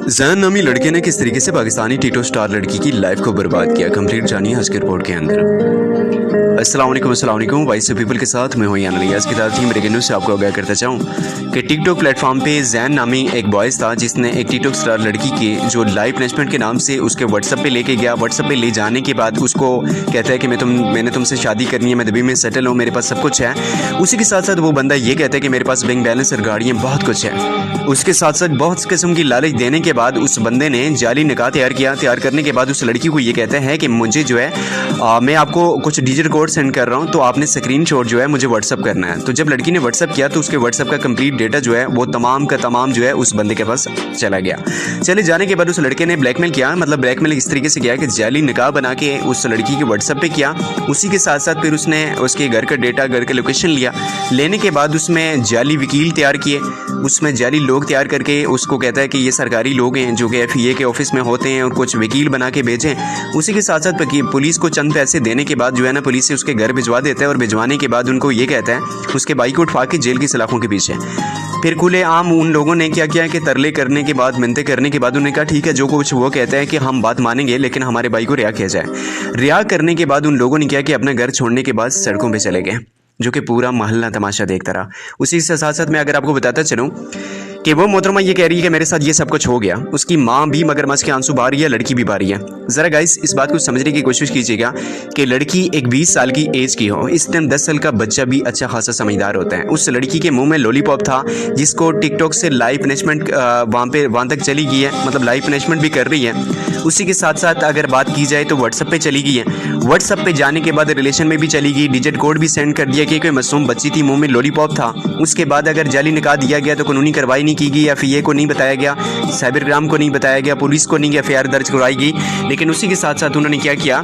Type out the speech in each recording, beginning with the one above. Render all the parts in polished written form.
ज़ैन नामी लड़के ने किस तरीके से पाकिस्तानी टिकटॉक स्टार लड़की की लाइफ को बर्बाद किया, कंप्लीट जानिए आज के रिपोर्ट के अंदर। अस्सलाम वालेकुम वाइस पीपल के साथ मैं हूँ यानी आज की ताज़ी मेरे न्यूज़ से आपको आगाह करता चाहूँ कि टिकटॉक प्लेटफॉर्म पे ज़ैन नामी एक बॉयज़ था जिसने एक टिकटॉक स्टार लड़की के जो लाइव पनिशमेंट के नाम से उसके व्हाट्सएप पे लेके गया। व्हाट्सएप पे ले जाने के बाद उसको कहता है कि मैंने तुमसे शादी करनी है, मैं दुबई में सेटल हूँ, मेरे पास सब कुछ है। उसी के साथ साथ वो बंदा ये कहता है कि मेरे पास बैंक बैलेंस और गाड़ियाँ बहुत कुछ है। उसके साथ साथ बहुत किस्म की लालच देने के बाद उस बंदे ने जाली निकाह तैयार किया। तैयार करने के बाद उस लड़की को ये कहता है कि मुझे जो है मैं आपको कुछ डिजिटल कोड सेंड कर रहा हूँ, तो आपने स्क्रीनशॉट जो है मुझे व्हाट्सअप करना है। तो जब लड़की ने व्हाट्सअप किया तो उसके व्हाट्सअप का कंप्लीट डेटा जो है वो तमाम का तमाम जो है उस बंदे के पास चला गया। चले जाने के बाद उस लड़के ने ब्लैकमेल किया, मतलब ब्लैकमेल इस तरीके से किया कि जाली निकाह बना के उस लड़की के व्हाट्सअप पे किया। उसी के साथ साथ फिर उसने उसके घर का डेटा, घर का लोकेशन लिया। लेने के बाद उसमें जाली वकील तैयार किए, उसमें जाली लोग तैयार करके उसको कहता है कि ये सरकारी लोग हैं जो कि FIA के ऑफिस में होते हैं और कुछ वकील बना के भेजें। उसी के साथ साथ पुलिस को चंद पैसे देने के बाद जो है ना पुलिस से उसके घर भिजवा देता है और भिजवाने के बाद उनको ये कहता है उसके भाई को उठवा के जेल की सलाखों के पीछे। फिर खुले आम उन लोगों ने क्या किया कि तरले करने के बाद, मिन्नतें करने के बाद उन्होंने कहा ठीक है जो कुछ वो कहता है कि हम बात मानेंगे लेकिन हमारे भाई को रिहा किया जाए। रिहा करने के बाद उन लोगों ने क्या कि अपना घर छोड़ने के बाद सड़कों पर चले गए, जो कि पूरा मोहल्ला तमाशा देखता रहा। उसी के साथ साथ मैं अगर आपको बताता चलूँ कि वो मोहतरमा ये कह रही है कि मेरे साथ ये सब कुछ हो गया, उसकी माँ भी मगरमच्छ के आंसू बहा रही है, लड़की भी बहा रही है। ज़रा गाइस इस बात को समझने की कोशिश कीजिएगा कि लड़की एक 20 साल की एज की हो, इस टाइम 10 साल का बच्चा भी अच्छा खासा समझदार होता है। उस लड़की के मुंह में लॉलीपॉप था जिसको टिकटॉक से लाइव पनिशमेंट वहाँ तक चली गई है, मतलब लाइव पनिशमेंट भी कर रही है। उसी के साथ साथ अगर बात की जाए तो व्हाट्सएप पे चली गई है। व्हाट्सएप पे जाने के बाद रिलेशन में भी चली गई, डिजिट कोड भी सेंड कर दिया कि कोई मासूम बच्ची थी, मुंह में लॉलीपॉप था। उसके बाद अगर जाली निकाह दिया गया तो कानूनी कार्रवाई नहीं की गई, FIA को नहीं बताया गया, साइबर क्राइम को नहीं बताया गया, पुलिस को नहीं FIR दर्ज करवाई गई। लेकिन उसी के साथ साथ उन्होंने क्या किया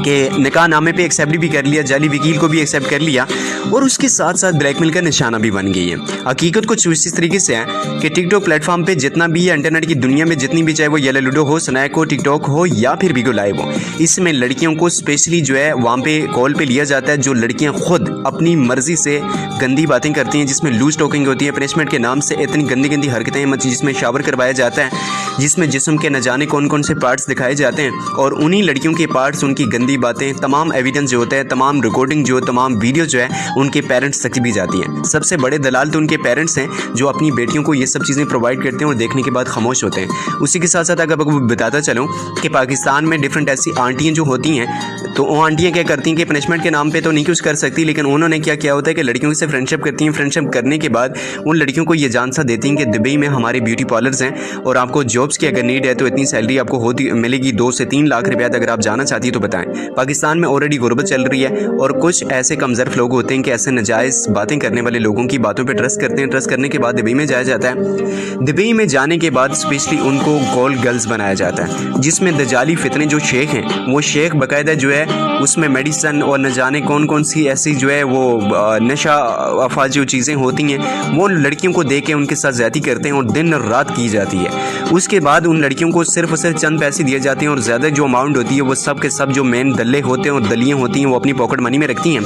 कि निकाह नामे पे एक्सेप्ट भी कर लिया, जाली वकील को भी एक्सेप्ट कर लिया और उसके साथ साथ ब्लैकमेल का निशाना भी बन गई है। हकीकत कुछ इस तरीके से है कि टिकटॉक प्लेटफॉर्म पे जितना भी है इंटरनेट की दुनिया में जितनी भी, चाहे वो येलो लूडो हो, स्नैक हो, टिकटॉक हो या फिर बिगो लाइव हो, इसमें लड़कियों को स्पेशली जो है वहाँ पे कॉल पे लिया जाता है। जो लड़कियाँ खुद अपनी मर्जी से गंदी बातें करती हैं, जिसमें लूज टॉकिंग होती है, पनिशमेंट के नाम से इतनी गंदी गंदी हरकतें, जिसमें शावर करवाया जाता है, जिसमें जिस्म के न जाने कौन कौन से पार्ट्स दिखाए जाते हैं और उन्हीं लड़कियों के पार्ट्स, उनकी गंदी बातें, तमाम एविडेंस जो होता है, तमाम रिकॉर्डिंग जो, तमाम वीडियो जो है उनके पेरेंट्स तक भी जाती हैं। सबसे बड़े दलाल तो उनके पेरेंट्स हैं जो अपनी बेटियों को ये सब चीज़ें प्रोवाइड करते हैं और देखने के बाद खामोश होते हैं। उसी के साथ साथ अगर आपको बताता चलूँ कि पाकिस्तान में डिफरेंट ऐसी आंटियाँ जो होती हैं, तो वो आंटियाँ क्या करती हैं कि पनिशमेंट के नाम पे तो नहीं कुछ कर सकती, लेकिन उन्होंने क्या किया होता है कि लड़कियों से फ्रेंडशिप करती हैं। फ्रेंडशिप करने के बाद उन लड़कियों को ये जानसा देती हैं कि दुबई में हमारे ब्यूटी पार्लर्स हैं और आपको जॉब्स की अगर नीड है तो इतनी सैलरी आपको होती मिलेगी, 2 से 3 लाख रुपया अगर आप जाना चाहती है तो बताएं। पाकिस्तान में ऑलरेडी गुर्बत चल रही है और कुछ ऐसे कमज़र्फ लोग होते हैं कि ऐसे नाजायज़ बातें करने वाले लोगों की बातों पे ट्रस्ट करते हैं। ट्रस्ट करने के बाद दुबई में जाया जाता है। दुबई में जाने के बाद स्पेशली उनको कॉल गर्ल्स बनाया जाता है, जिसमें दजाली फितने जो शेख हैं वो शेख बाकायदा जो है उसमें मेडिसन और न जाने कौन कौन सी ऐसी जो है वो नशा अफाज जो चीज़ें होती हैं वो लड़कियों को दे के उनके साथ ज़्यादती करते हैं और दिन और रात की जाती है। उसके बाद उन लड़कियों को सिर्फ और सिर्फ चंद पैसे दिए जाते हैं और ज़्यादा जो अमाउंट होती है वो सब के सब जो मेन दल्ले होते हैं और दलियाँ होती हैं वो अपनी पॉकेट मनी में रखती हैं।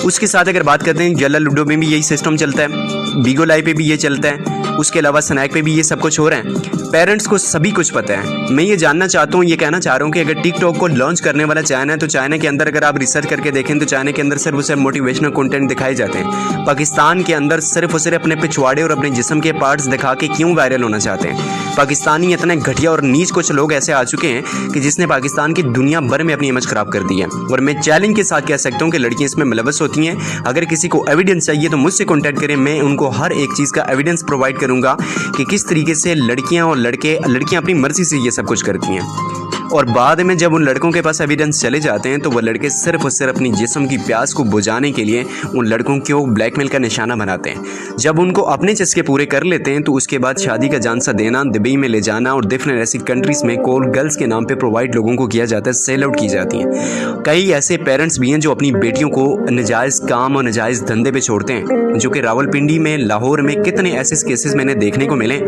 उसके साथ अगर बात करते हैं जला लूडो में भी यही सिस्टम चलता है, बिगो लाइव पे भी ये चलता है, उसके अलावा स्नैक पे भी ये सब कुछ हो रहा है। पेरेंट्स को सभी कुछ पता है। मैं ये जानना चाहता हूँ, ये कहना चाह रहा हूँ कि अगर टिकटॉक को लॉन्च करने वाला चाइना है तो चाइना के अंदर अगर आप रिसर्च करके देखें तो चाइना के अंदर सिर्फ और सिर्फ मोटिवेशनल कंटेंट दिखाए जाते हैं। पाकिस्तान के अंदर सिर्फ और सिर्फ अपने पिछवाड़े और अपने जिस्म के पार्ट्स दिखा के क्यों वायरल होना चाहते हैं? पाकिस्तानी इतने घटिया और नीच कुछ लोग ऐसे आ चुके हैं कि जिसने पाकिस्तान की दुनिया भर में अपनी इमेज खराब कर दी है और मैं चैलेंज के साथ कह सकता हूँ कि लड़कियाँ इसमें मुलव्वस होती हैं। अगर किसी को एविडेंस चाहिए तो मुझसे कॉन्टैक्ट करें, मैं उनको हर एक चीज़ का एविडेंस प्रोवाइड करूँगा कि किस तरीके से लड़कियाँ और लड़कियाँ अपनी मर्जी से ये सब कुछ करती हैं। और बाद में जब उन लड़कों के पास एविडेंस चले जाते हैं तो वह लड़के सिर्फ और सिर्फ अपनी जिस्म की प्यास को बुझाने के लिए उन लड़कों को ब्लैकमेल का निशाना बनाते हैं। जब उनको अपने चस्के पूरे कर लेते हैं तो उसके बाद शादी का जानसा देना, दुबई में ले जाना और डिफरेंट ऐसी कंट्रीज़ में कॉल गर्ल्स के नाम पे प्रोवाइड लोगों को किया जाता है, सेल आउट की जाती हैं। कई ऐसे पेरेंट्स भी हैं जो अपनी बेटियों को नजायज़ काम और नजायज़ धंधे पे छोड़ते हैं, जो कि रावलपिंडी में, लाहौर में कितने ऐसे केसेस मैंने देखने को मिले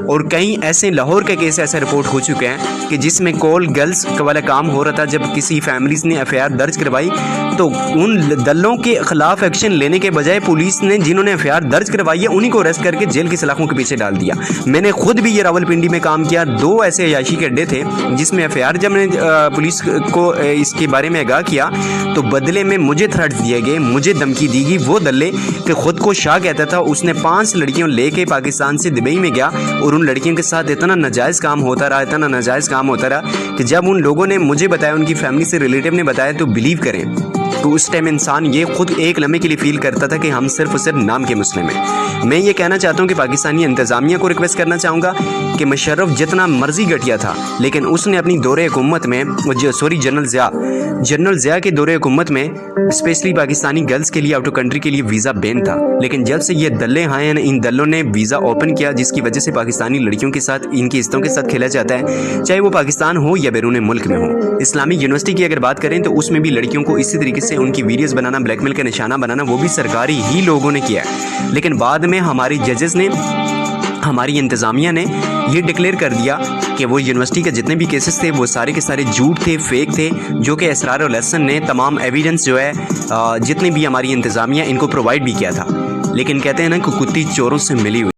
और कई ऐसे लाहौर के केस ऐसे रिपोर्ट हो चुके हैं कि जिसमें कॉल ऑल गर्ल्स वाला काम हो रहा था, जब किसी फैमिलीज ने एफआईआर दर्ज करवाई तो उन दलों के खिलाफ एक्शन लेने के बजाय पुलिस ने जिन्होंने एफआईआर दर्ज करवाई है उन्हीं को अरेस्ट करके जेल की सलाखों के पीछे डाल दिया। मैंने खुद भी ये रावलपिंडी में काम किया, 2 ऐसे अयाशी के अड्डे थे जिसमें एफआईआर जब मैंने पुलिस को इसके बारे में आगाह किया तो बदले में मुझे थ्रेट्स दिए गए, मुझे धमकी दी गई। वो दल्ले कि खुद को शाह कहता था, उसने 5 लड़कियों लेके पाकिस्तान से दुबई में गया और उन लड़कियों के साथ इतना नाजायज़ काम होता रहा कि जब उन लोगों ने मुझे बताया, उनकी फैमिली से रिलेटिव ने बताया, तो बिलीव करें तो उस टाइम इंसान ये खुद एक लम्हे के लिए फील करता था कि हम सिर्फ और सिर्फ नाम के मुस्लिम हैं। मैं ये कहना चाहता हूँ कि पाकिस्तानी इंतज़ामिया को रिक्वेस्ट करना चाहूँगा कि मुशर्रफ जितना मर्जी घटिया था, लेकिन उसने अपनी दौरे हुकूमत में जनरल ज़िया के दौरे हुकूमत में स्पेशली पाकिस्तानी गर्ल्स के लिए आउट ऑफ कंट्री के लिए वीज़ा बैन था, लेकिन जब से ये दल्ले आए हैं इन दलों ने वीज़ा ओपन किया, जिसकी वजह से पाकिस्तानी लड़कियों के साथ, इनकी इज्जतों के साथ खेला जाता है, चाहे वो पाकिस्तान हो या बैरून मुल्क में हो। इस्लामिक यूनिवर्सिटी की अगर बात करें तो उसमें भी लड़कियों को इसी तरीके से उनकी वीडियोस बनाना, ब्लैकमेल का निशाना बनाना, वो भी सरकारी ही लोगों ने किया है। लेकिन बाद में हमारी जजेस ने, हमारी इंतज़ामिया ने ये डिक्लेयर कर दिया कि वो यूनिवर्सिटी के जितने भी केसेस थे वो सारे के सारे झूठ थे, फेक थे, जो कि इसरार उल हसन ने तमाम एविडेंस जो है जितने भी हमारी इंतज़ामिया इनको प्रोवाइड भी किया था। लेकिन कहते हैं ना कि कुत्ती चोरों से मिली हुई।